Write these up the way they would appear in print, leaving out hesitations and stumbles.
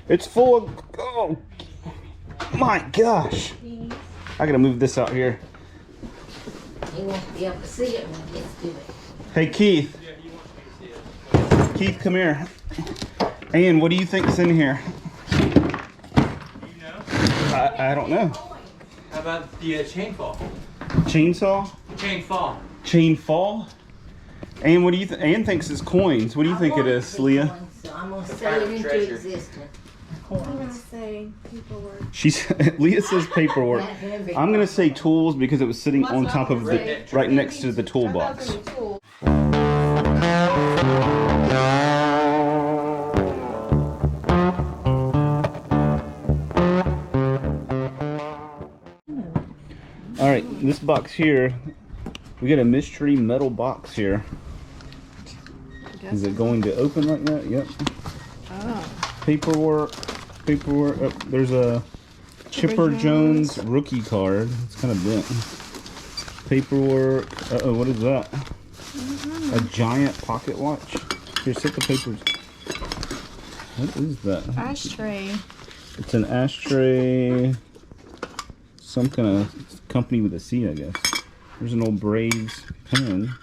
It's full of, oh my gosh. I gotta move this out here. You won't be able to see it when it gets to it. Hey Keith. Keith, come here. Ian, what do you think's in here? Do you know? I don't know. How about the chain fall? Chainsaw? Chain fall. Chain fall? Ian, what do you think? Ian thinks it's coins. What do you think it is, Leah? Coins, so I'm gonna say it into Treasure. existence. I'm gonna say paperwork. She's Leah says paperwork. I'm gonna say tools because it was sitting on top of the right next to the toolbox. All right, this box here, we got a mystery metal box here. Is it going to open like that? Yep. Oh. Paperwork. Oh, there's a Chipper Jones rookie card. It's kind of bent. Paperwork. Uh-oh, what is that? A giant pocket watch. Here, set the papers. What is that? Ashtray. It's an ashtray. Some kind of company with a C, I guess. There's an old Braves pen.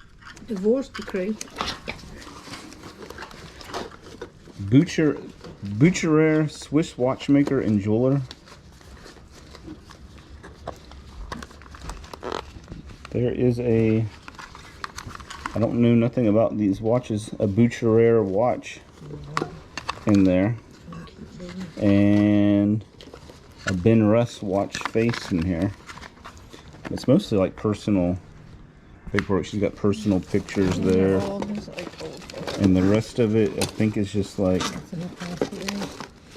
Divorce decree. Boucherer, Swiss watchmaker and jeweler. There is a, I don't know nothing about these watches, a Boucherer watch in there. And a Ben Russ watch face in here. It's mostly like personal paperwork. She's got personal pictures there. And the rest of it, I think, is just like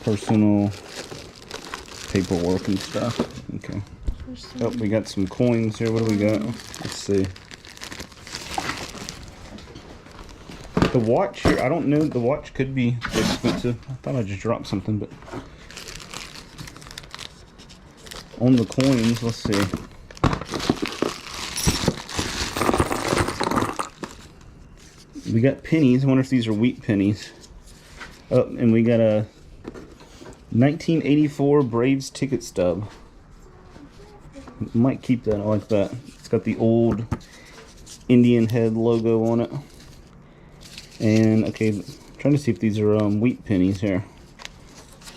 personal paperwork and stuff. Okay. Oh, we got some coins here. What do we got? Let's see. The watch here, I don't know. The watch could be expensive. I thought I just dropped something, but on the coins, let's see. We got pennies. I wonder if these are wheat pennies. Oh, and we got a 1984 Braves ticket stub. Might keep that. I like that. It's got the old Indian head logo on it. And okay, I'm trying to see if these are wheat pennies here.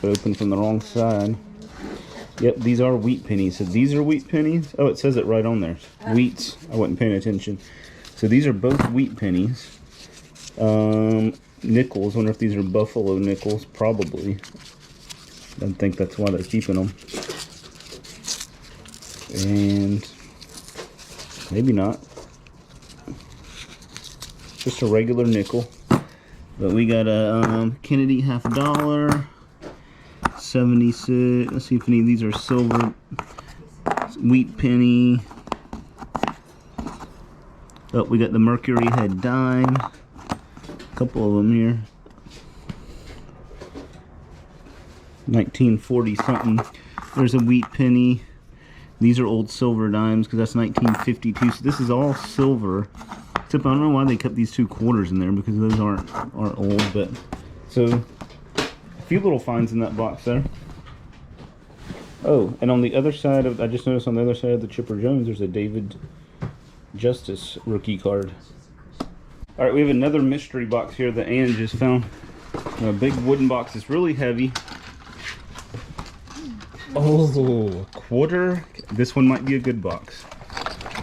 But open from the wrong side. Yep, these are wheat pennies. So these are wheat pennies. Oh, it says it right on there. Wheats. I wasn't paying attention. So these are both wheat pennies. Nickels. Wonder if these are buffalo nickels. Probably. Don't think that's why they're keeping them. And maybe not. Just a regular nickel. But we got a Kennedy $50. 76. Let's see if any of these are silver. Wheat penny. Oh, we got the Mercury head dime. A couple of them here. 1940 something. There's a wheat penny. These are old silver dimes because that's 1952. So this is all silver. Except I don't know why they kept these 2 quarters in there because those aren't old. But so a few little finds in that box there. Oh, and on the other side of, I just noticed on the other side of the Chipper Jones, there's a David Justice rookie card. All right, we have another mystery box here that Ann just found. A big wooden box. It's really heavy. Oh, quarter. This one might be a good box.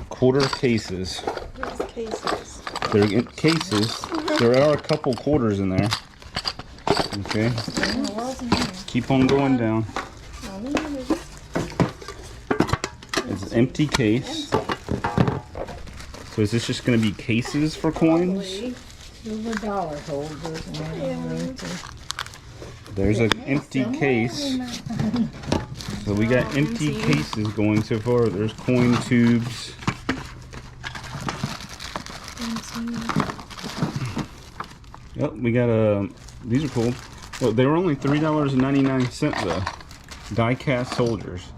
Quarter cases. There's cases. They're in cases. There are a couple quarters in there. Okay. Keep on going down. It's an empty case. So is this just going to be cases for coins? Silver dollar holders. There's an empty case. So we got empty cases going so far. There's coin tubes. Yep, we got these are cool. Well, they were only $3.99 though. Die cast soldiers.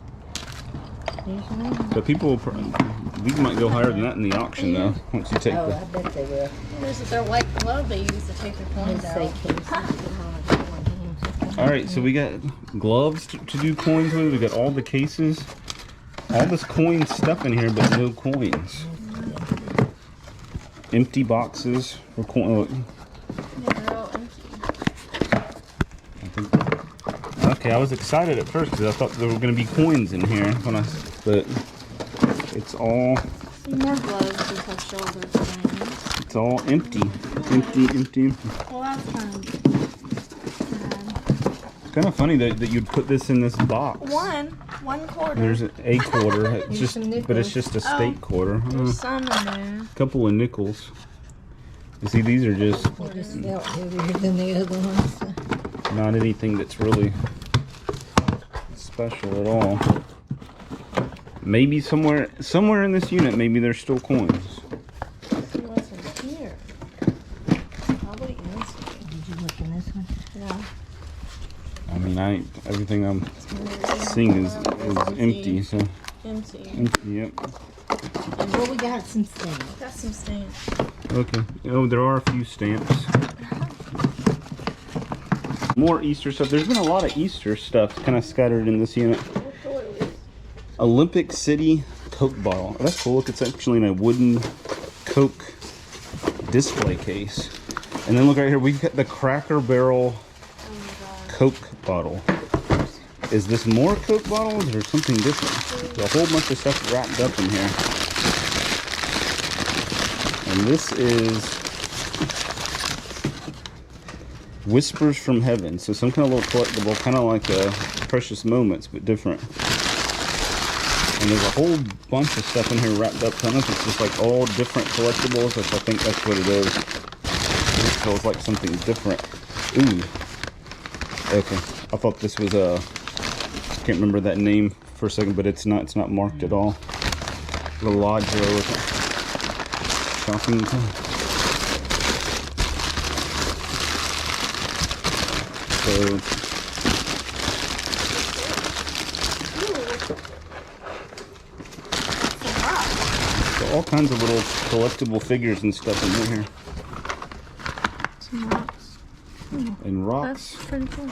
But people will These might go higher than that in the auction though. Once you take Oh, the. I bet they will. There's their white glove they use to take their coins Let's say out. cases. All right, so we got gloves to do coins with. We got all the cases, all this coin stuff in here, but no coins. Empty boxes for coin. Yeah, they're all empty. Okay, I was excited at first because I thought there were going to be coins in here but it's all More gloves just have shoulder things. it's all empty. Empty. Well, that's kind of sad. It's kind of funny that you'd put this in this box. One quarter. There's a quarter, it's Here's just, some but it's just a state quarter. There's some in there. A couple of nickels. You see, these are just They just felt heavier than the other ones. not anything that's really special at all. Maybe somewhere in this unit, maybe there's still coins. See what's in here. Probably is. Did you look in this one? No. I mean, everything I'm seeing is empty. So Empty. empty. Yep. Well, we got some things. Got some stamps. Okay. Oh, there are a few stamps. More Easter stuff. There's been a lot of Easter stuff kind of scattered in this unit. Olympic City Coke bottle. Oh, that's cool. Look, it's actually in a wooden Coke display case. And then look right here, we've got the Cracker Barrel Coke bottle. Is this more Coke bottles or something different? There's a whole bunch of stuff wrapped up in here. And this is Whispers from Heaven. So some kind of little collectible, kind of like Precious Moments, but different. And there's a whole bunch of stuff in here wrapped up. I don't know if it's just like all different collectibles. I think that's what it is. This feels like something different. Ooh. Okay. I thought this was a... can't remember that name for a second, but it's not. It's not marked at all. The Lodger with it. Shopping time. So... all kinds of little collectible figures and stuff in here. Some rocks. And rocks. That's pretty cool.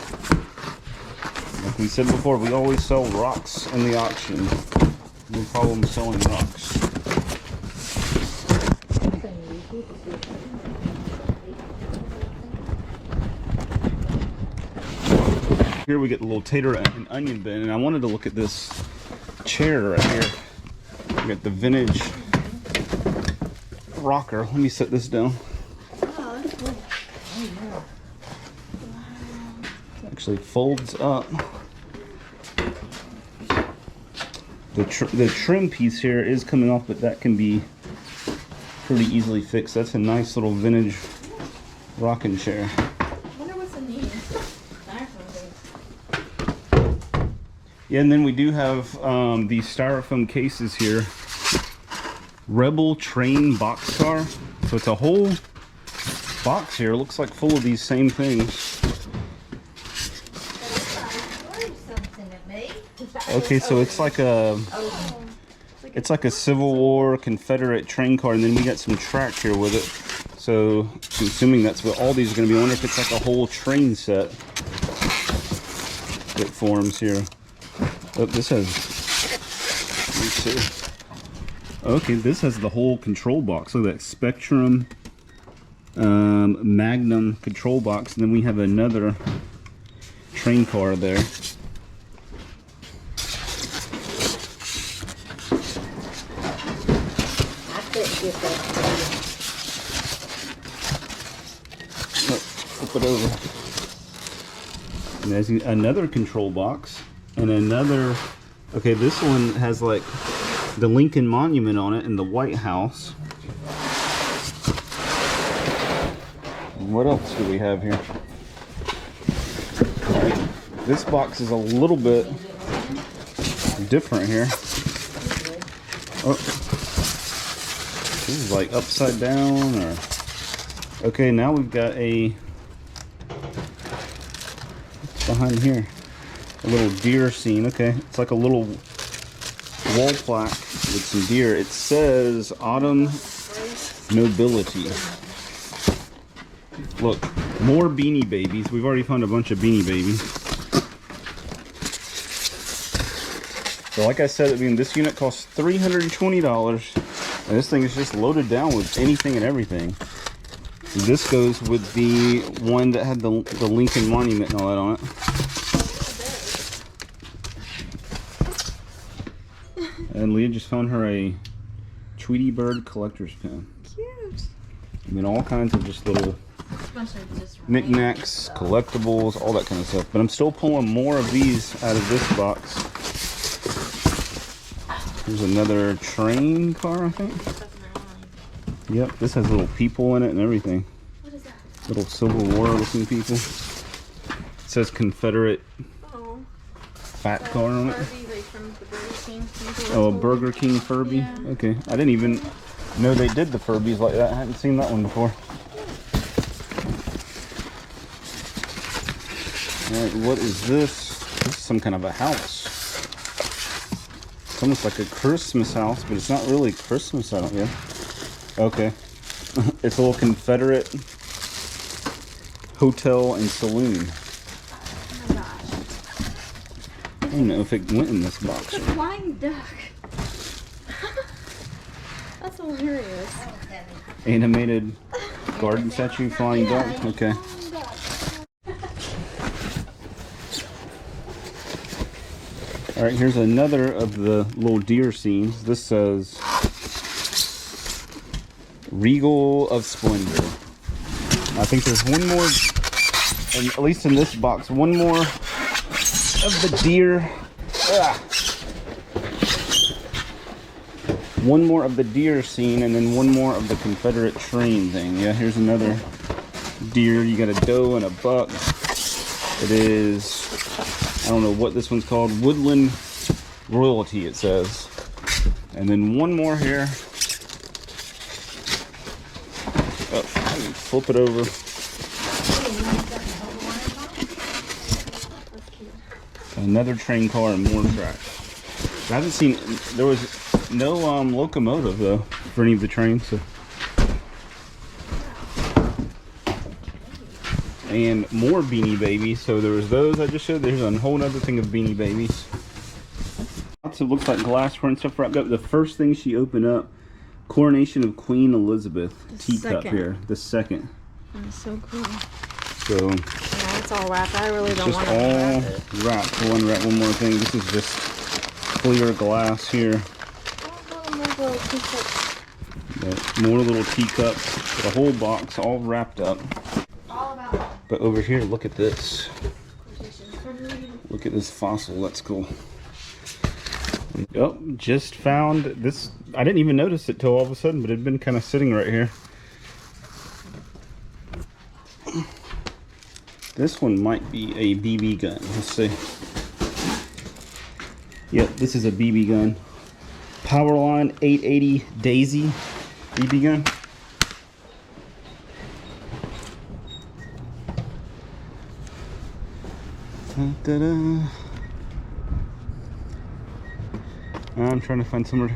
Like we said before, we always sell rocks in the auction. No problem selling rocks. Here we get the little tater and onion bin, and I wanted to look at this chair right here. We got the vintage rocker. Let me set this down. Oh, that's cool. Actually folds up. The trim piece here is coming off, but that can be pretty easily fixed. That's a nice little vintage rocking chair. I wonder what's in these. Styrofoam. Yeah, and then we do have these styrofoam cases here. Rebel Train boxcar. So it's a whole box here. Looks like full of these same things. Okay, so it's like a Civil War Confederate train car, and then we got some track here with it. So I'm assuming that's what all these are going to be. I wonder if it's like a whole train set that forms here. Oh, this has. Let me see. Okay, this has the whole control box. Look at that Spectrum Magnum control box, and then we have another train car there. Flip it over. And there's another control box and another. Okay, this one has like the Lincoln Monument on it and the White House. What else do we have here? All right, this box is a little bit different here. Oh, this is like upside down, or okay. Now we've got a. What's behind here? A little deer scene. Okay, it's like a little wall plaque with some deer. It says Autumn Nobility. Look, more Beanie Babies. We've already found a bunch of Beanie Babies. So like I said, I mean, this unit costs $320. And this thing is just loaded down with anything and everything. This goes with the one that had the Lincoln Monument and all that on it. And Leah just found her a Tweety Bird collector's pin. Cute. I mean, all kinds of just little knickknacks, collectibles, all that kind of stuff. But I'm still pulling more of these out of this box. There's another train car, I think. Yep, this has little people in it and everything. What is that? Little Civil War looking people. It says Confederate fat car on it. Barbie, like from the Burger King. Oh, a Burger King Furby? Yeah. Okay. I didn't even know they did the Furbies like that. I hadn't seen that one before. Alright, what is this? This is some kind of a house. It's almost like a Christmas house, but it's not really Christmas, I don't know. Okay. It's a little Confederate hotel and saloon. Oh my gosh. I don't know if it went in this box. It's a flying duck. That's hilarious. Animated garden statue, flying duck. Okay. Alright, here's another of the little deer scenes. This says Regal of Splendor. I think there's one more, and at least in this box, one more of the deer. One more of the deer scene, and then one more of the Confederate train thing. Yeah, here's another deer. You got a doe and a buck. It is, I don't know what this one's called. Woodland Royalty, it says. And then one more here. Oh, flip it over. Another train car and more tracks. I haven't seen, there was no locomotive though for any of the trains. So. And more Beanie Babies. So there was those I just showed. There's a whole other thing of Beanie Babies. Lots of, looks like glassware and stuff wrapped up. The first thing she opened up, Coronation of Queen Elizabeth teacup here. The second. That's so cool. So yeah, it's all wrapped. I really don't just want to all unwrap it. wrapped. We'll unwrap one more thing. This is just clear glass here. But more little teacups. The whole box all wrapped up. But over here, look at this. Look at this fossil. That's cool. Yep, just found this. I didn't even notice it till all of a sudden, but it had been kind of sitting right here. This one might be a BB gun. Let's see. Yep, this is a BB gun. Powerline 880 Daisy BB gun. Da-da-da. I'm trying to find somewhere.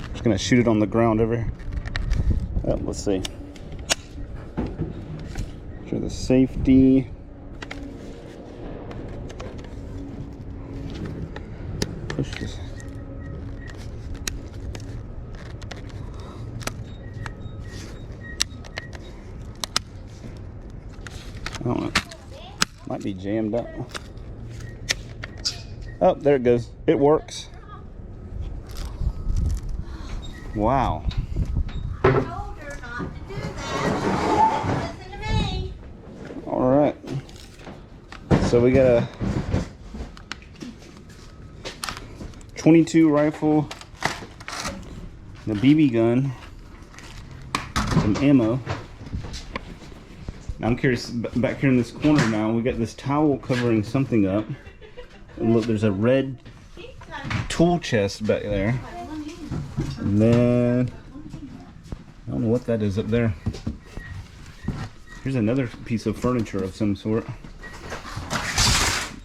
I'm just gonna shoot it on the ground over here. Oh, let's see. For the safety. Push this. I don't know. Might be jammed up. Oh, there it goes. It works. Wow. I told her not to do that. Listen to me. All right. So we got a 22 rifle, the BB gun, some ammo. Now I'm curious, back here in this corner now, we got this towel covering something up. And look, there's a red tool chest back there. And then, I don't know what that is up there. Here's another piece of furniture of some sort.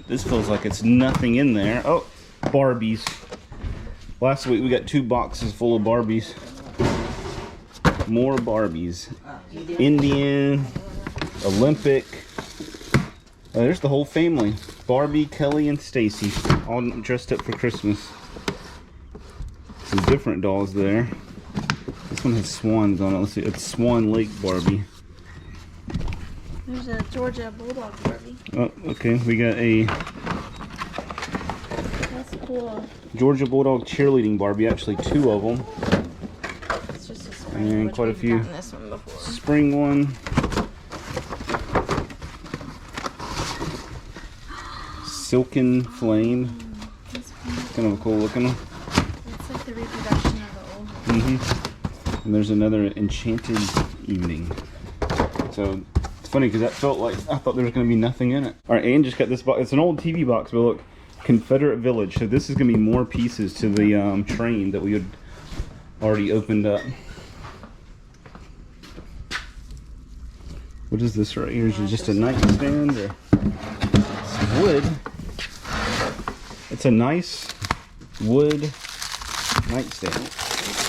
This feels like it's nothing in there. Oh, Barbies. Last week we got 2 boxes full of Barbies. More Barbies. Indian, Olympic. There's the whole family. Barbie, Kelly, and Stacy. All dressed up for Christmas. Some different dolls there. This one has swans on it. Let's see. It's Swan Lake Barbie. There's a Georgia Bulldog Barbie. Oh, okay. We got a That's cool. Georgia Bulldog cheerleading Barbie, actually 2 of them. It's just a spring, And which quite a we've few. gotten this one before. Spring one. Silken Flame. This one, Kind of a cool looking one. it's like the reproduction of the old one. And there's another Enchanted Evening. So it's funny because that felt like I thought there was going to be nothing in it. All right, Ann just got this box. It's an old TV box, but look, Confederate Village. So this is going to be more pieces to the train that we had already opened up. What is this right here? Is it just a nightstand or it's wood? It's a nice wood nightstand.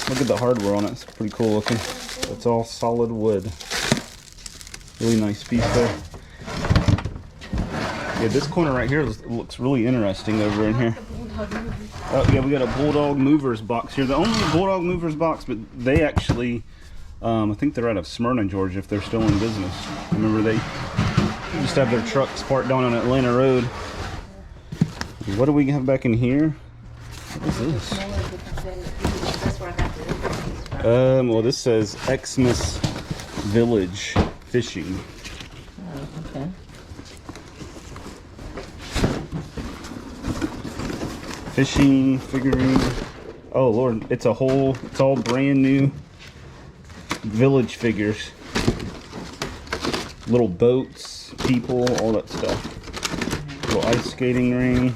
Look at the hardware on it. It's pretty cool looking. It's all solid wood. Really nice piece there. Yeah, this corner right here looks really interesting over in here. Oh yeah, we got a Bulldog Movers box here. The only Bulldog Movers box, but they actually, I think they're out of Smyrna, Georgia, if they're still in business. Remember they used to have their trucks parked down on Atlanta Road. What do we have back in here? What is this? Well, this says Xmas Village Fishing. Oh, okay. Fishing figurine. Oh Lord, it's all brand new village figures. Little boats, people, all that stuff. Little ice skating ring.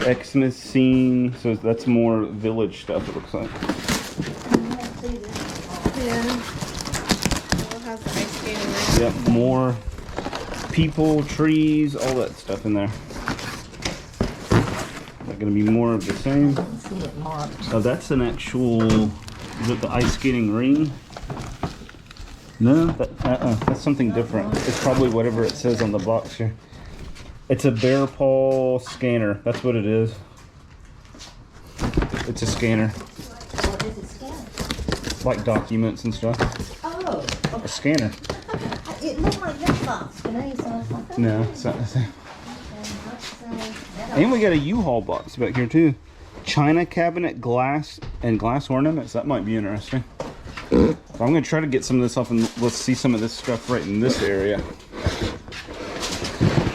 Xmas scene. So that's more village stuff, it looks like. Yeah. It has the ice skating rink. Yep, more people, trees, all that stuff in there. Is that going to be more of the same? I see it marked. Oh, that's an actual, is it the ice skating ring? No, that's something different. It's probably whatever it says on the box here. It's a bear paw scanner. That's what it is. It's a scanner. What is it scanned? Like documents and stuff. Oh, A scanner. it looked like this box. Can I use something like that? No, it's not the same. And we got a U-Haul box back here too. China cabinet, glass, and glass ornaments. That might be interesting. So I'm going to try to get some of this off and let's see some of this stuff right in this area.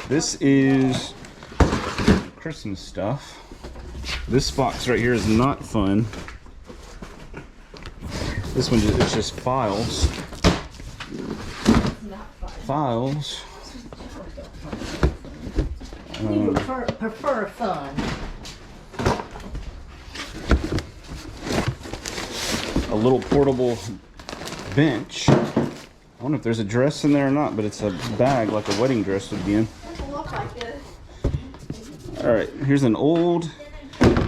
This is Christmas stuff. This box right here is not fun. This one, it's just files. Files. You prefer fun. A little portable bench. I wonder if there's a dress in there or not, but it's a bag like a wedding dress would be in. Doesn't look like it. All right, here's an old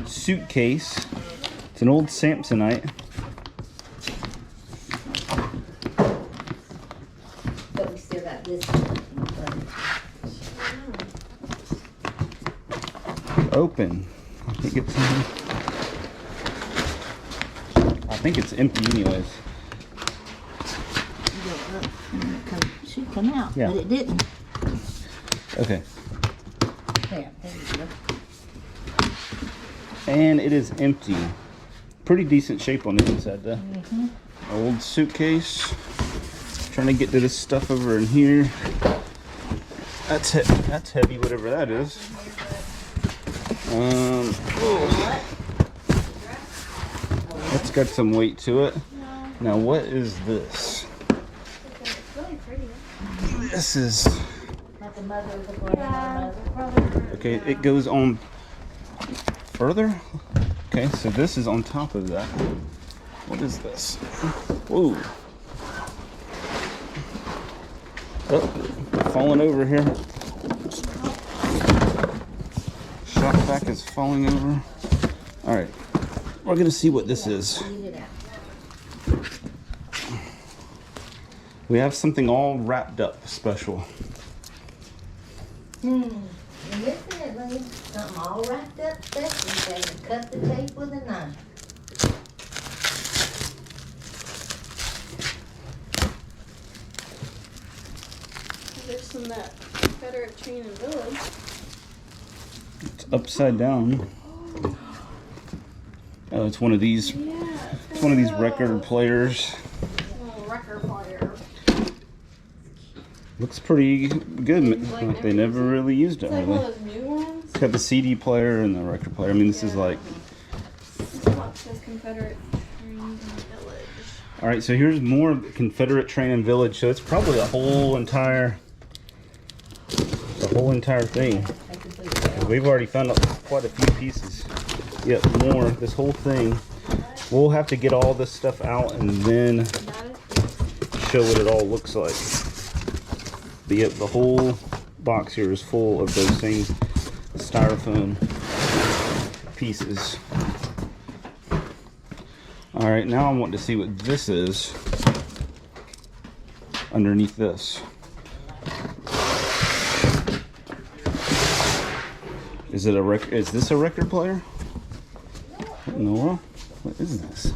suitcase. It's an old Samsonite. But we still got this. Open. I think it's empty anyways. Should come out, Yeah. but it didn't. Okay. There you go. And it is empty. Pretty decent shape on the inside though. Old suitcase. Trying to get to this stuff over in here. That's heavy, whatever that is. Oh. That's got some weight to it. Now what is this? It's really pretty. This is, Like the mother of the brother. okay, it goes on further. Okay, so this is on top of that. What is this? Whoa. Oh, falling over here. Shop vac is falling over. All right, we're gonna see what this is. Eat it out. We have something all wrapped up special. And definitely something all wrapped up special. You gotta cut the tape with a knife. There's some that Confederate chain and village. It's upside down. Oh, it's one of these. Yeah. It's one of these record players. Little record player. Looks pretty good. Like they never really used it. It's like one Really. of those new ones. It's got the CD player and the record player. I mean, this is like. This box says Confederate chain and village. All right, so here's more Confederate train and village. So it's probably the whole entire thing. We've already found out quite a few pieces. Yep, more. This whole thing. We'll have to get all this stuff out and then show what it all looks like. But yep, the whole box here is full of those same styrofoam pieces. All right, now I want to see what this is underneath this. Is it a record? Is this a record player? No. What is this?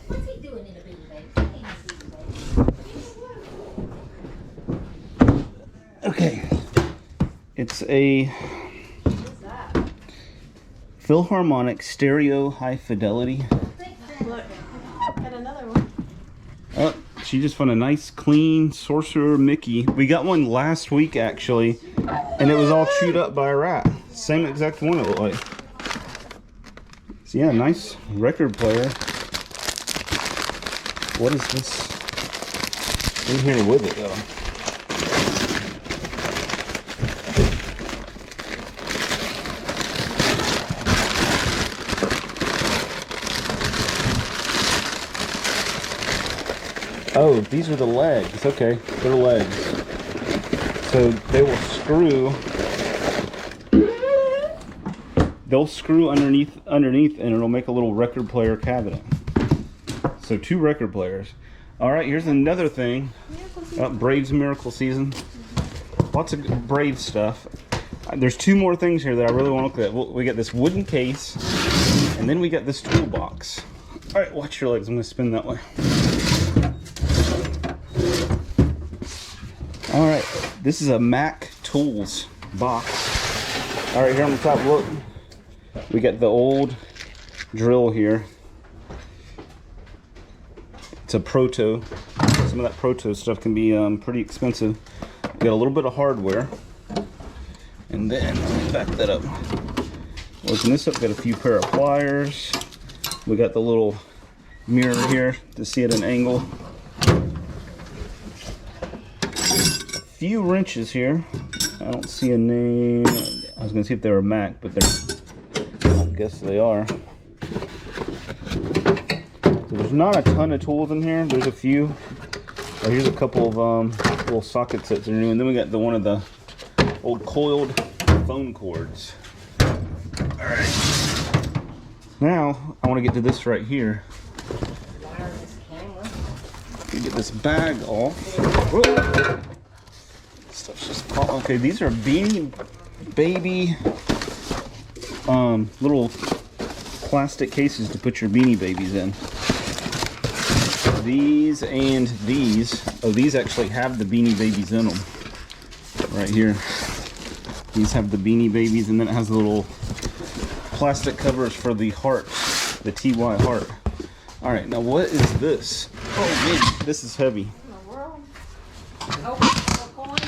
What's he doing in a Beanie Baby? Okay. It's a Philharmonic stereo high fidelity. Look, got another one. Oh, she just found a nice clean Sorcerer Mickey. We got one last week actually, and it was all chewed up by a rat. Same exact one it looked like. So yeah, nice record player. What is this in here with it though? Oh, these are the legs. Okay, they're legs. So they will screw. They'll screw underneath, and it'll make a little record player cabinet. So 2 record players. All right, here's another thing. Braves Miracle Season. Lots of Brave stuff. There's 2 more things here that I really want to look at. We got this wooden case, and then we got this toolbox. All right, watch your legs. I'm gonna spin that way. All right, this is a Mac Tools box. All right, here on the top, look. We got the old drill here. It's a Proto. Some of that Proto stuff can be pretty expensive. We got a little bit of hardware. And then, let me back that up. Open this up, got a few pair of pliers. We got the little mirror here to see at an angle. A few wrenches here. I don't see a name. I was gonna see if they were Mac, but they're, I guess they are. So there's not a ton of tools in here. There's a few. Oh, here's a couple of little socket sets that are new, and then we got one of the old coiled phone cords. All right. Now I want to get to this right here. Let me get this bag off. Whoa. Stuff's just pop. Okay, these are Beanie Baby little plastic cases to put your Beanie Babies in. These and these. Oh, these actually have the Beanie Babies in them. Right here. These have the Beanie Babies, and then it has the little plastic covers for the heart, the TY heart. All right, now what is this? Oh man, this is heavy. In the world. Oh, coins.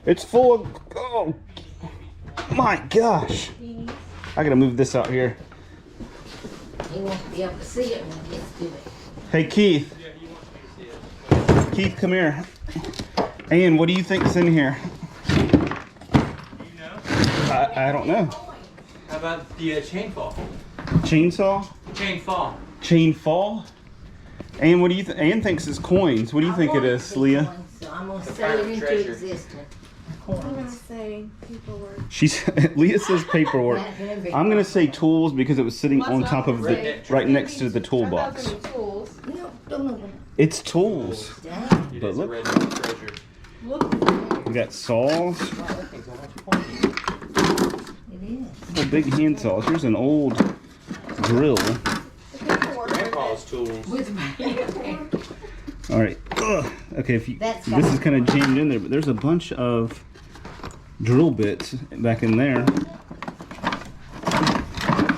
It's full of, oh my gosh. I gotta move this out here. He won't be able to see it when he gets to it. Hey Keith. Yeah, he wants me to see it. Keith, come here. Ian, what do you think's in here? You know? I don't know. How about the chain fall? Chainsaw? Chain fall. Chain fall? Ian, what do you think? Ian thinks it's coins. What do you think it is, Leah? So I'm gonna The say it pirate into treasure. existence. Coins. say paperwork. Leah says paperwork. I'm gonna say tools because it was sitting on top of the right next to the toolbox. Tools. No, don't open It's tools. it. Dang. It But is a look. red treasure. We got saws, Wow, that thing's almost pointy. It is. little big hand saws. Here's an old drill. Grandpa's tools. With my All right. Ugh. Okay, if you, That's this is kind of jammed in there, but there's a bunch of drill bits back in there.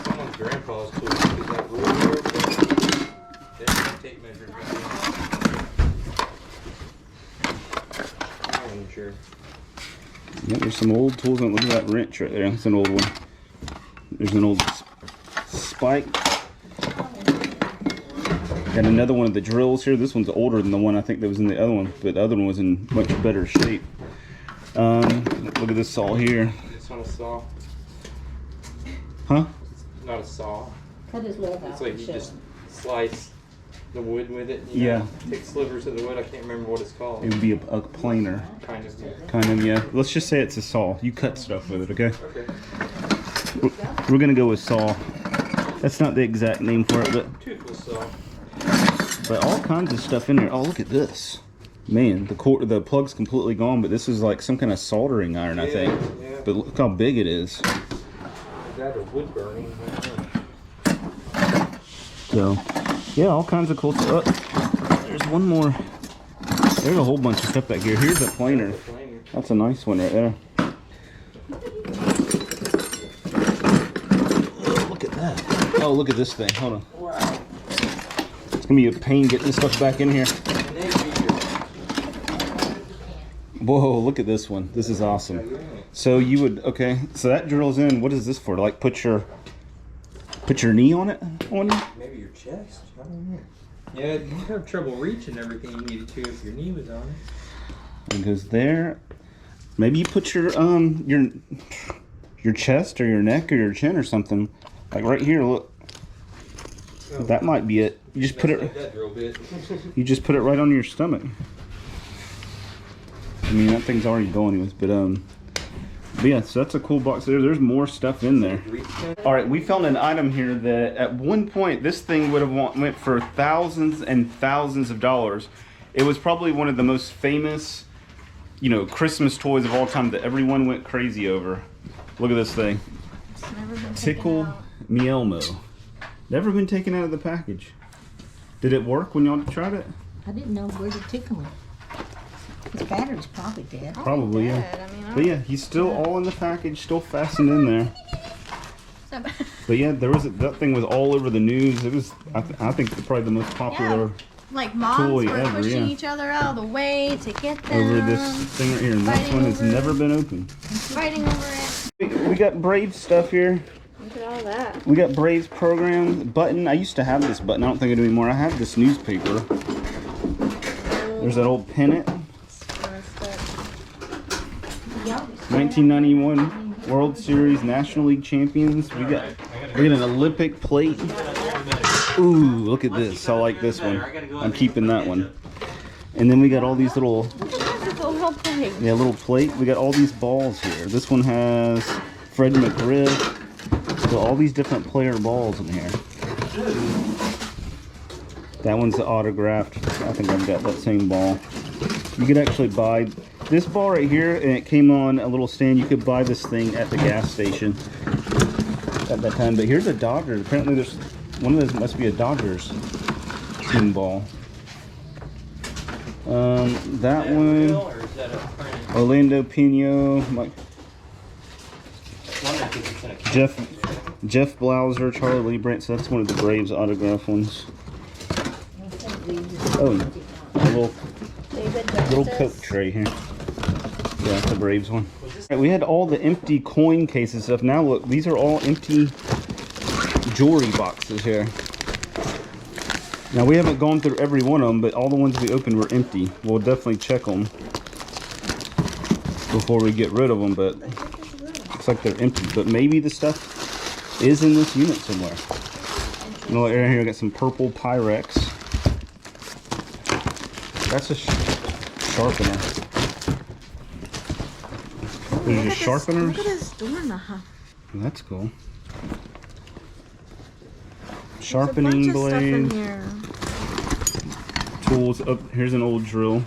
Someone's grandpa's tools. Is that ruler over there? There's some tape measures right there. I'm not even sure. Yeah, there's some old tools. Look at that wrench right there. That's an old one. There's an old spike. Got another one of the drills here. This one's older than the one I think that was in the other one, but the other one was in much better shape. Look at this saw here. It's not a saw. Huh? It's not a saw. Cut his leg It's off. like and you show just him. slice the wood with it. You Yeah. know, take slivers of the wood. I can't remember what it's called. It would be a planer. Kind of. Yeah. Kind of, yeah. Let's just say it's a saw. You cut stuff with it, okay? Okay. We're gonna go with saw. That's not the exact name for it, Toothless saw. but all kinds of stuff in there. Oh, look at this. Man, the plug's completely gone, but this is like some kind of soldering iron, I think. Yeah. But look how big it is. Is that or wood burning? I don't So, know. yeah, all kinds of cool stuff. There's one more. There's a whole bunch of stuff back here. Here's a planer. Planer. That's a nice one right there. Oh, look at that. Oh, look at this thing. Hold on. Wow. It's gonna be a pain getting this stuff back in here. And then feature. Whoa, look at this one. This is awesome. So you would, okay, so that drills in. What is this for? To like put your knee on it? Maybe your chest. I don't know. Yeah, you'd have trouble reaching everything you needed to if your knee was on it. It goes there. Maybe you put your chest or your neck or your chin or something. Like right here, look. That might be it. You just put Like it that drill bit. you just put it right on your stomach. I mean, that thing's already going anyways, but yeah, so that's a cool box there. There's more stuff in there. All right, we found an item here that at one point this thing would have went for thousands and thousands of dollars. It was probably one of the most famous, you know, Christmas toys of all time that everyone went crazy over. Look at this thing. It's never been Tickle taken out. Me Elmo. Never been taken out of the package. Did it work when y'all tried it? I didn't know where to tickle him. His battery's probably dead. Probably, yeah. Dead. I mean, I But yeah, he's still all in the package, still fastened in there. don't- But yeah, that thing was all over the news. It was, I think, probably the most popular like moms toy were ever, pushing yeah. each other out of the way to get them. over this thing right here. And this Fighting one has over it. never been opened. Fighting over it. We got Braves stuff here. Look at all that. We got Braves program button. I used to have this button. I don't think I do anymore. I have this newspaper. There's that old pennant. 1991 World Series National League champions. We got an Olympic plate. Ooh, look at this. I like this one. I'm keeping that one. And then we got all these little, little plate. We got all these balls here. This one has Fred McGriff. So all these different player balls in here. That one's autographed. I think I've got that same ball. You could actually buy this ball right here, and it came on a little stand. You could buy this thing at the gas station at that time. But here's a Dodgers. Apparently there's one of those must be a Dodgers team ball. That one, Or is that a print? Orlando Pino, Mike, Jeff Blauser, Charlie Lee Brandt. So that's one of the Braves autograph ones. Oh, a little Coke tray here. Yeah, that's a Braves one. Alright, we had all the empty coin cases stuff. Now look, these are all empty jewelry boxes here. Now we haven't gone through every one of them, but all the ones we opened were empty. We'll definitely check them before we get rid of them, but looks like they're empty. But maybe the stuff is in this unit somewhere. You know, right here I got some purple Pyrex. That's a sharpener. There's your sharpeners. Look at this doorknob. That's cool. There's Sharpening a bunch of stuff in blades, here. tools. Oh, here's an old drill.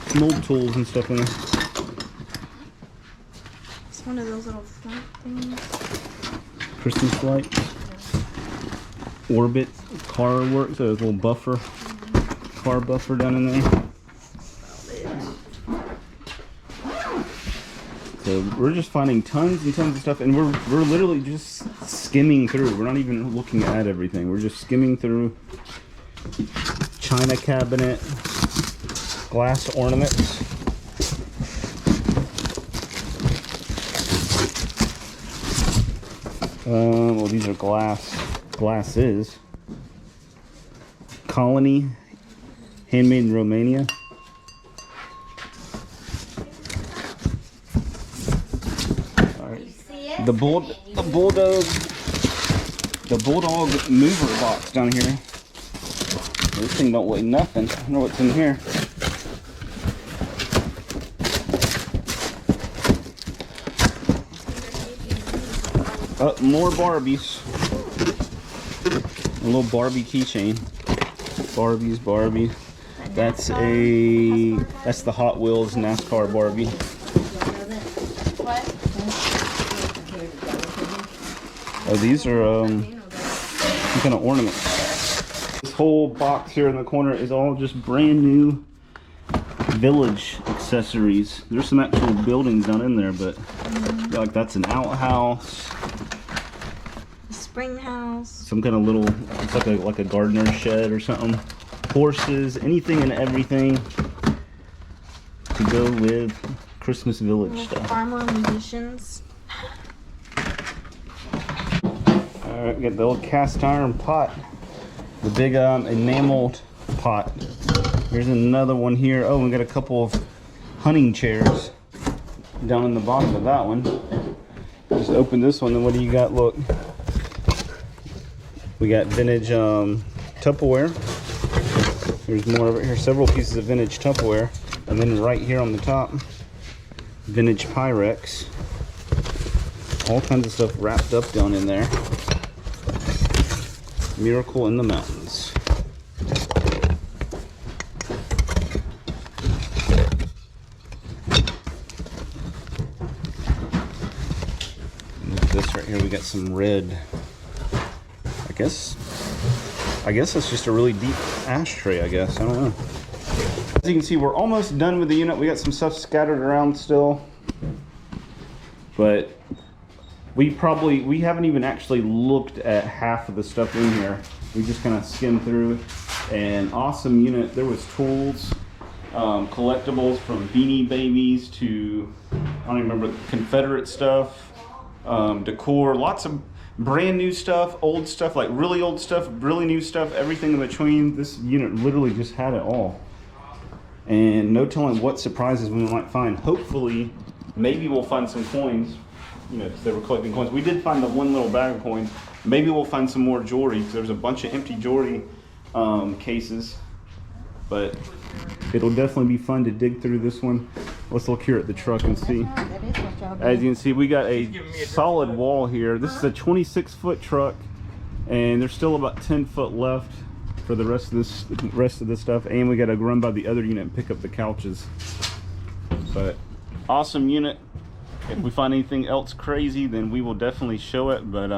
Some old tools and stuff in there. It's one of those little front things. Christmas lights. Orbit car work, so there's a little buffer. Car buffer down in there. So we're just finding tons and tons of stuff, and we're literally just skimming through. We're not even looking at everything. We're just skimming through. China cabinet, glass ornaments. Well, these are glasses. Colony, handmade in Romania. The bulldog mover box down here. This thing don't weigh nothing. I don't know what's in here. More Barbies. A little Barbie keychain. Barbie. That's the Hot Wheels NASCAR Barbie. Oh, these are some kind of ornaments. This whole box here in the corner is all just brand new village accessories. There's some actual buildings down in there, but I feel like that's an outhouse. Spring house. Some kind of little, it's like a gardener's shed or something. Horses, anything and everything to go with Christmas village stuff. Farmer musicians. Alright, we got the old cast iron pot. The big enameled pot. Here's another one here. Oh, we got a couple of hunting chairs down in the bottom of that one. Just open this one, and what do you got? Look. We got vintage Tupperware. There's more over here. Several pieces of vintage Tupperware. And then right here on the top, vintage Pyrex. All kinds of stuff wrapped up down in there. Miracle in the Mountains. And look at this right here. We got some red. I guess it's just a really deep ashtray, I guess. I don't know. As you can see, we're almost done with the unit. We got some stuff scattered around still. But we haven't even actually looked at half of the stuff in here. We just kind of skimmed through. An awesome unit. There was tools, collectibles from Beanie Babies to, I don't even remember, Confederate stuff, decor, lots of brand new stuff, old stuff, like really old stuff, really new stuff, everything in between. This unit literally just had it all. And no telling what surprises we might find. Hopefully, maybe we'll find some coins, you know, because they were collecting coins. We did find the one little bag of coins. Maybe we'll find some more jewelry, because there's a bunch of empty jewelry cases. But it'll definitely be fun to dig through this one. Let's look here at the truck and see. As you can see, we got a solid wall here. This is a 26-foot truck, and there's still about 10 foot left for the rest of this stuff. And we got to run by the other unit and pick up the couches. But awesome unit. If we find anything else crazy, then we will definitely show it. But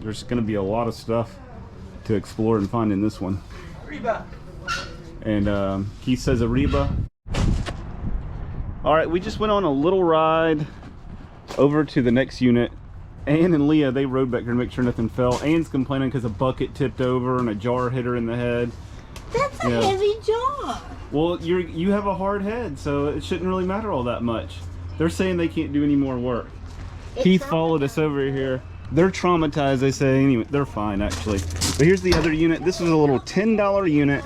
there's going to be a lot of stuff to explore and find in this one. Reba. And he says Arriba. All right, we just went on a little ride over to the next unit. Ann and Leah, they rode back here to make sure nothing fell. Ann's complaining because a bucket tipped over and a jar hit her in the head. That's a heavy jar. Well, you have a hard head, so it shouldn't really matter all that much. They're saying they can't do any more work. Keith followed us over here. They're traumatized, they say. Anyway, they're fine, actually. But here's the other unit. This is a little $10 unit.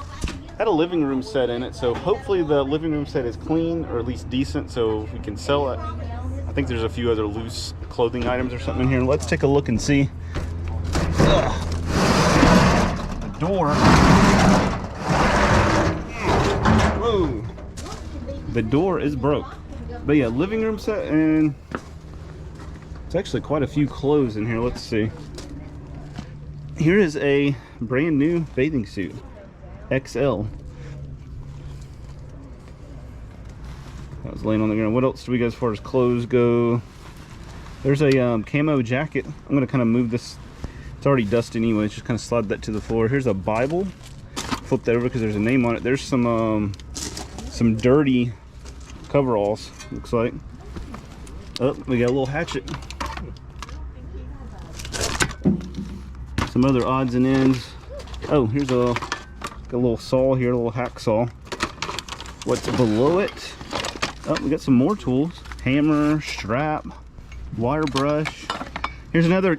Had a living room set in it, so hopefully the living room set is clean, or at least decent, so we can sell it. I think there's a few other loose clothing items or something in here. Let's take a look and see. Ugh. The door. Whoa. The door is broke. But yeah, living room set, and it's actually quite a few clothes in here. Let's see. Here is a brand new bathing suit, XL. That was laying on the ground. What else do we got as far as clothes go? There's a camo jacket. I'm gonna kind of move this. It's already dusty anyway. Just kind of slide that to the floor. Here's a Bible. Flip that over because there's a name on it. There's some dirty coveralls. Looks like. Oh, we got a little hatchet. Some other odds and ends. Oh, here's a little saw here, a little hacksaw. What's below it? Oh, we got some more tools. Hammer, strap, wire brush. Here's another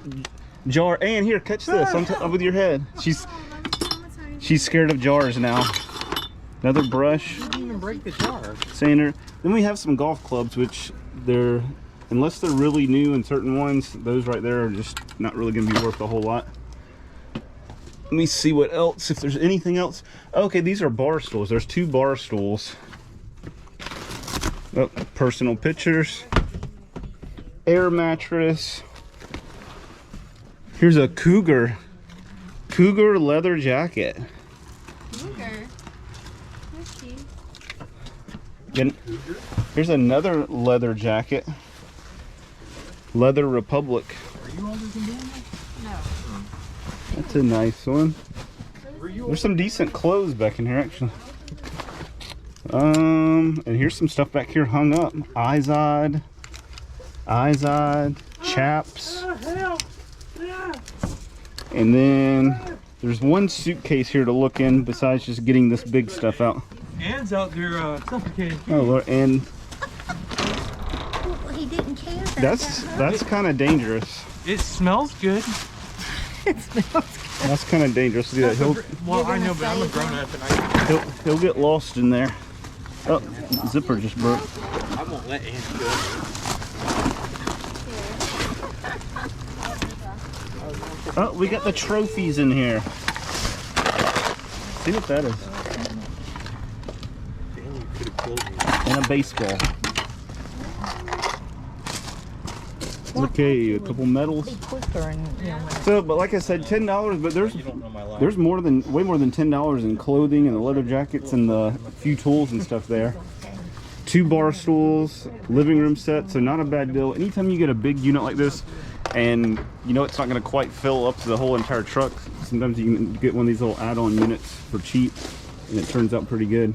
jar. And here, catch this with your head. She's scared of jars now. Another brush. You didn't even break the jar. Sander. Then we have some golf clubs, which they're, unless they're really new and certain ones, those right there are just not really going to be worth a whole lot. Let me see what else, if there's anything else. Okay, these are bar stools. There's 2 bar stools. Oh, personal pictures. Air mattress. Here's a Cougar leather jacket. Cougar. That's cute. Again, here's another leather jacket. Leather Republic. Are you older than me? No. That's a nice one. There's some decent clothes back in here, actually. And here's some stuff back here hung up. Izod, Chaps. And then there's one suitcase here to look in besides just getting this big stuff out. Anne's out there suffocating. Oh, Lord, and Well, he didn't care. that's kind of dangerous. It smells good. That's kind of dangerous to do that. Well, I know, but I'm a grown up and I. He'll get lost in there. Oh, zipper just broke. I won't let Anne go. Oh, we got the trophies in here. See what that is. And a baseball. Okay, a couple medals. So, but like I said, $10. But there's more than way more than $10 in clothing and the leather jackets and the few tools and stuff there. 2 bar stools, living room set. So not a bad deal. Anytime you get a big unit like this, and you know it's not going to quite fill up to the whole entire truck, sometimes you can get one of these little add-on units for cheap, and it turns out pretty good.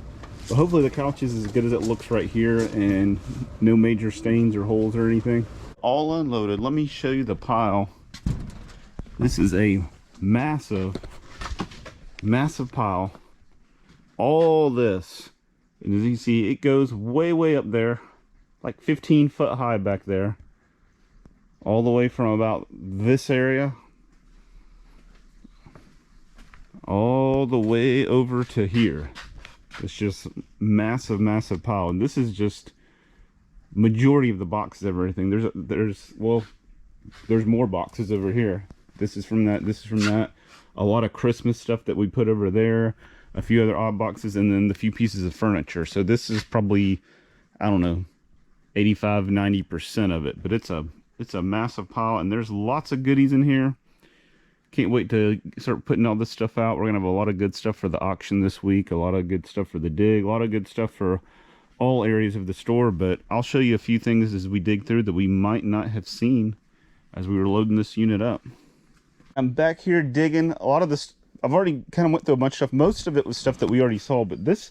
But hopefully the couch is as good as it looks right here, and no major stains or holes or anything. All unloaded. Let me show you the pile. This is a massive pile. All this, and as you can see, it goes way up there, like 15 foot high back there, all the way from about this area all the way over to here. It's just massive pile, and this is just majority of the boxes of everything. There's more boxes over here. This is from that. A lot of Christmas stuff that we put over there, a few other odd boxes, and then the few pieces of furniture. So this is probably, I don't know, 85-90% of it, but it's a massive pile, and there's lots of goodies in here. Can't wait to start putting all this stuff out. We're gonna have a lot of good stuff for the auction this week, a lot of good stuff for the dig, a lot of good stuff for all areas of the store. But I'll show you a few things as we dig through that we might not have seen as we were loading this unit up. I'm back here digging. A lot of this, I've already kind of went through a bunch of stuff. Most of it was stuff that we already saw, but this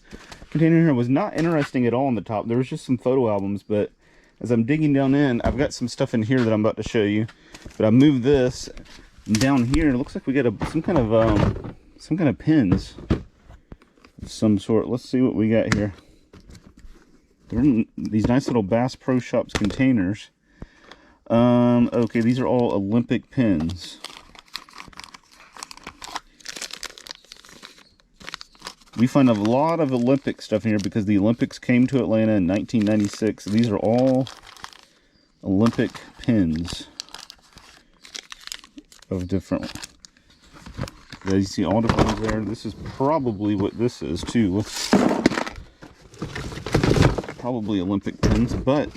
container here was not interesting at all on the top. There was just some photo albums, but as I'm digging down in, I've got some stuff in here that I'm about to show you. But I moved this, and down here it looks like we got some kind of pins of some sort. Let's see what we got here. They're in these nice little Bass Pro Shops containers. Okay, these are all Olympic pins. We find a lot of Olympic stuff in here because the Olympics came to Atlanta in 1996. These are all Olympic pins of different. As you see all the ones there. This is probably what this is too. probably Olympic pins, but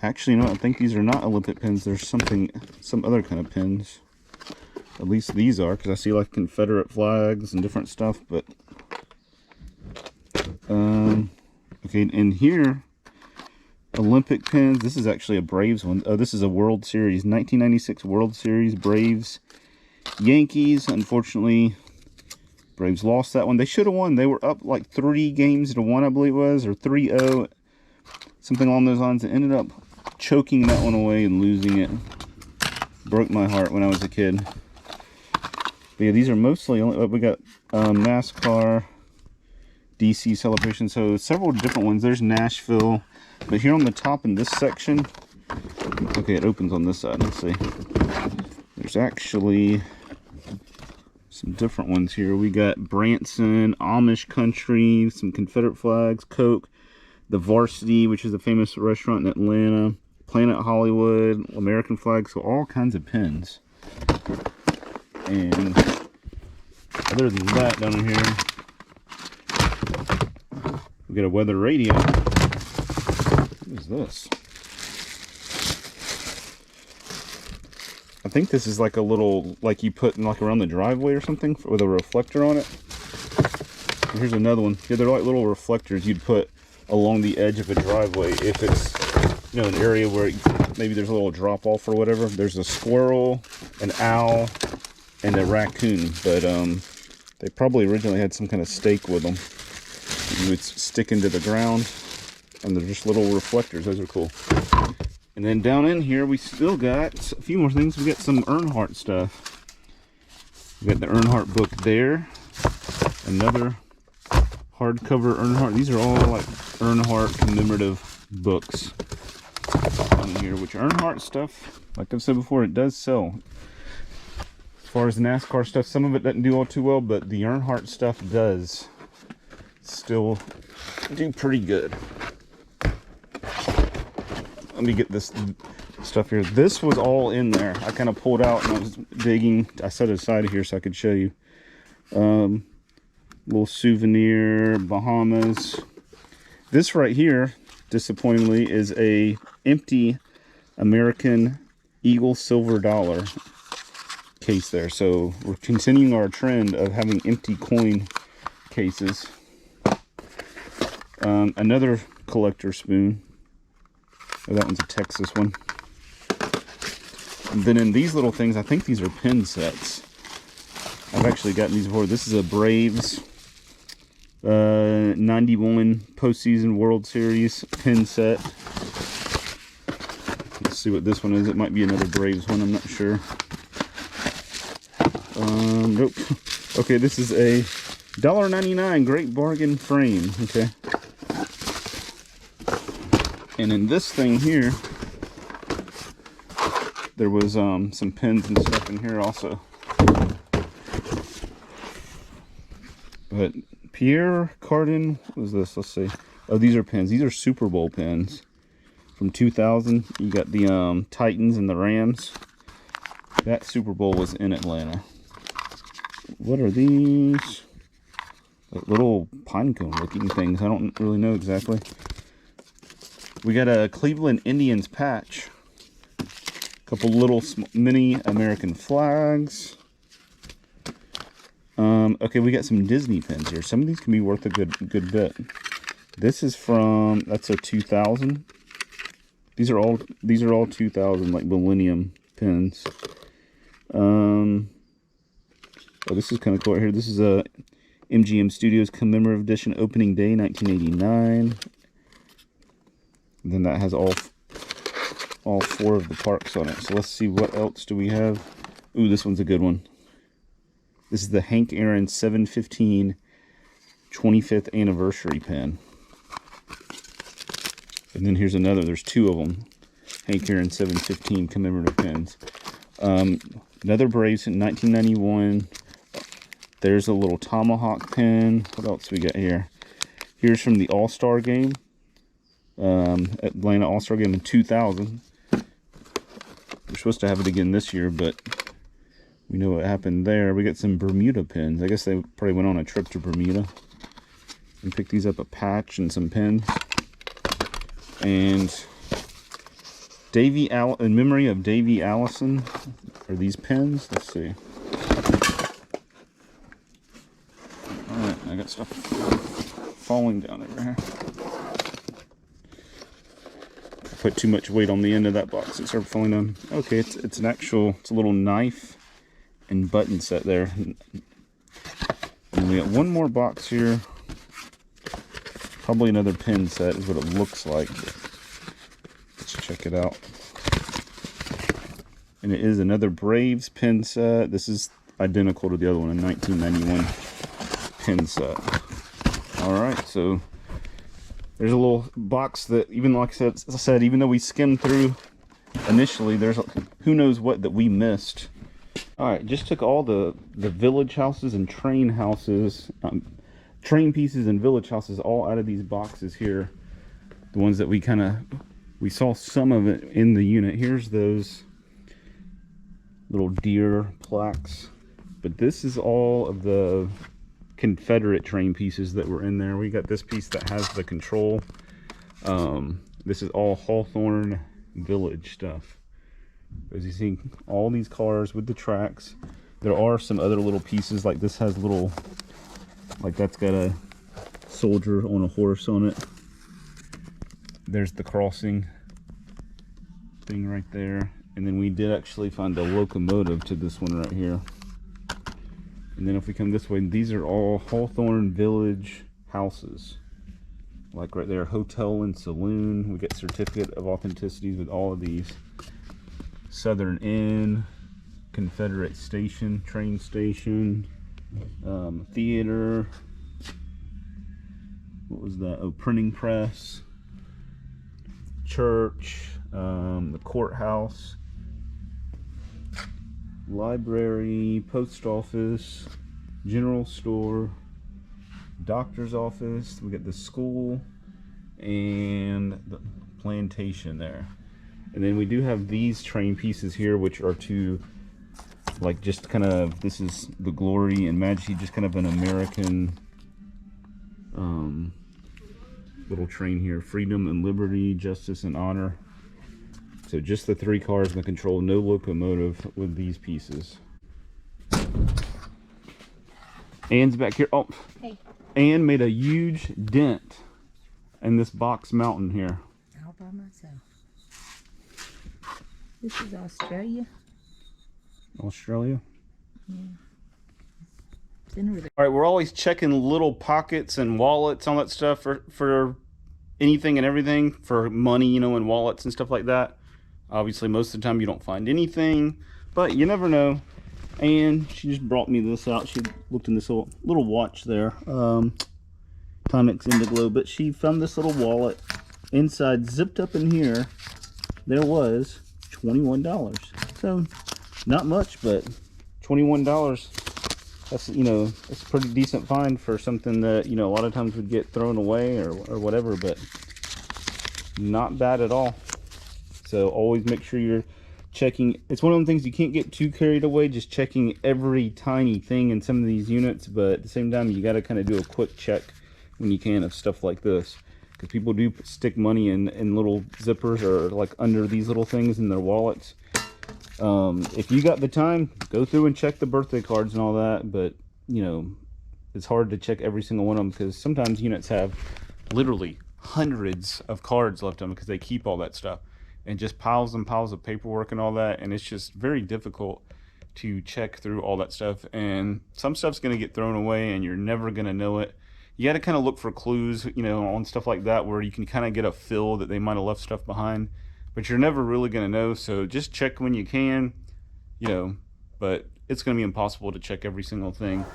actually, no, I think these are not Olympic pins. There's some other kind of pins. At least these are, because I see like Confederate flags and different stuff, but okay, in here, Olympic pins. This is actually a Braves one. Oh, this is a World Series, 1996 World Series, Braves, Yankees. Unfortunately, Braves lost that one. They should have won. They were up like 3-1, I believe it was, or 3-0, something along those lines. It ended up choking that one away and losing it. Broke my heart when I was a kid. But yeah, these are mostly, we got NASCAR, DC Celebration, so several different ones. There's Nashville, but here on the top in this section, okay, it opens on this side. Let's see. There's actually some different ones here. We got Branson, Amish Country, some Confederate flags, Coke, the Varsity, which is a famous restaurant in Atlanta, Planet Hollywood, American flag, so all kinds of pins. And other than that, down in here, we got a weather radio. What is this? I think this is like a little, like you put in like around the driveway or something with a reflector on it. And here's another one. Yeah, they're like little reflectors you'd put along the edge of a driveway if it's, you know, an area where maybe there's a little drop off or whatever. There's a squirrel, an owl, and a raccoon, but they probably originally had some kind of stake with them. You would stick into the ground, and they're just little reflectors. Those are cool. And then down in here, we still got a few more things. We got some Earnhardt stuff. We got the Earnhardt book there. Another hardcover Earnhardt. These are all like Earnhardt commemorative books down here, which Earnhardt stuff, like I've said before, it does sell. As far as NASCAR stuff, some of it doesn't do all too well, but the Earnhardt stuff does still do pretty good. Let me get this stuff here. This was all in there. I kind of pulled out and I was digging. I set it aside here so I could show you. Little souvenir, Bahamas. This right here, disappointingly, is a empty American Eagle silver dollar case there. So we're continuing our trend of having empty coin cases. Another collector spoon. Oh, that one's a Texas one. And then in these little things, I think these are pin sets. I've actually gotten these before. This is a Braves 91 postseason World Series pin set. Let's see what this one is. It might be another Braves one. I'm not sure. Nope. Okay, this is a $1.99 great bargain frame. Okay. And in this thing here, there was some pins and stuff in here also. But Pierre Cardin, what is this? Let's see. Oh, these are pins. These are Super Bowl pins from 2000. You got the Titans and the Rams. That Super Bowl was in Atlanta. What are these? Like little pine cone looking things. I don't really know exactly. We got a Cleveland Indians patch. A couple little mini American flags. Okay, we got some Disney pins here. Some of these can be worth a good bit. This is from, that's a 2000. These are all 2000, like Millennium pins. Oh, this is kind of cool right here. This is a MGM Studios Commemorative Edition Opening Day 1989. And then that has all 4 of the parks on it. So let's see, what else do we have? Ooh, this one's a good one. This is the Hank Aaron 715 25th anniversary pin. And then here's another. There's 2 of them. Hank Aaron 715 commemorative pins. Another Braves in 1991. There's a little tomahawk pin. What else we got here? Here's from the All-Star game. Atlanta All-Star game in 2000. We're supposed to have it again this year, but we know what happened there. We got some Bermuda pins. I guess they probably went on a trip to Bermuda and picked these up, a patch and some pins. And in memory of Davy Allison, are these pins? Let's see. Alright, I got stuff falling down over here. I put too much weight on the end of that box, it started falling down. Okay, it's a little knife and button set there. And we got one more box here. Probably another pin set is what it looks like. Let's check it out. And it is another Braves pin set. This is identical to the other one, a 1991 pin set. Alright, so there's a little box that, even like I said, even though we skimmed through initially, there's who knows what that we missed. Alright, just took all the village houses and train houses, train pieces and village houses all out of these boxes here. The ones that we saw some of it in the unit. Here's those little deer plaques. But this is all of the Confederate train pieces that were in there. We got this piece that has the control. This is all Hawthorne Village stuff. As you see, all these cars with the tracks. There are some other little pieces, like this has little, like that's got a soldier on a horse on it. There's the crossing thing right there. And then we did actually find a locomotive to this one right here. And then if we come this way, these are all Hawthorne Village houses. Like right there, hotel and saloon. We get certificate of authenticities with all of these. Southern Inn, Confederate station, train station, theater. What was that? Oh, printing press, church, the courthouse, library, post office, general store, doctor's office. We got the school and the plantation there. And then we do have these train pieces here, which are to, like, just kind of, this is the Glory and Majesty, just kind of an American little train here. Freedom and Liberty, Justice and Honor. So just the three cars in the control, no locomotive with these pieces. Anne's back here. Oh, Hey. Anne made a huge dent in this box mountain here. All by myself. This is Australia. Australia? Yeah. It's in over there. All right, we're always checking little pockets and wallets, all that stuff for anything and everything, for money, you know, and wallets and stuff like that. Obviously, most of the time you don't find anything, but you never know. And she just brought me this out. She looked in this little watch there, Timex Indiglo, but she found this little wallet inside, zipped up in here. There was $21. So not much, but $21. That's, you know, that's a pretty decent find for something that, you know, a lot of times would get thrown away or whatever, but not bad at all. So always make sure you're checking. It's one of them things you can't get too carried away, just checking every tiny thing in some of these units, but at the same time you got to kind of do a quick check when you can of stuff like this, because people do stick money in little zippers or like under these little things in their wallets. If you got the time, go through and check the birthday cards and all that, but you know, it's hard to check every single one of them because sometimes units have literally hundreds of cards left on them because they keep all that stuff and just piles and piles of paperwork and all that, and it's just very difficult to check through all that stuff, and some stuff's going to get thrown away and you're never going to know it. You got to kind of look for clues, you know, on stuff like that where you can kind of get a feel that they might have left stuff behind, but you're never really going to know. So just check when you can, you know, but it's going to be impossible to check every single thing.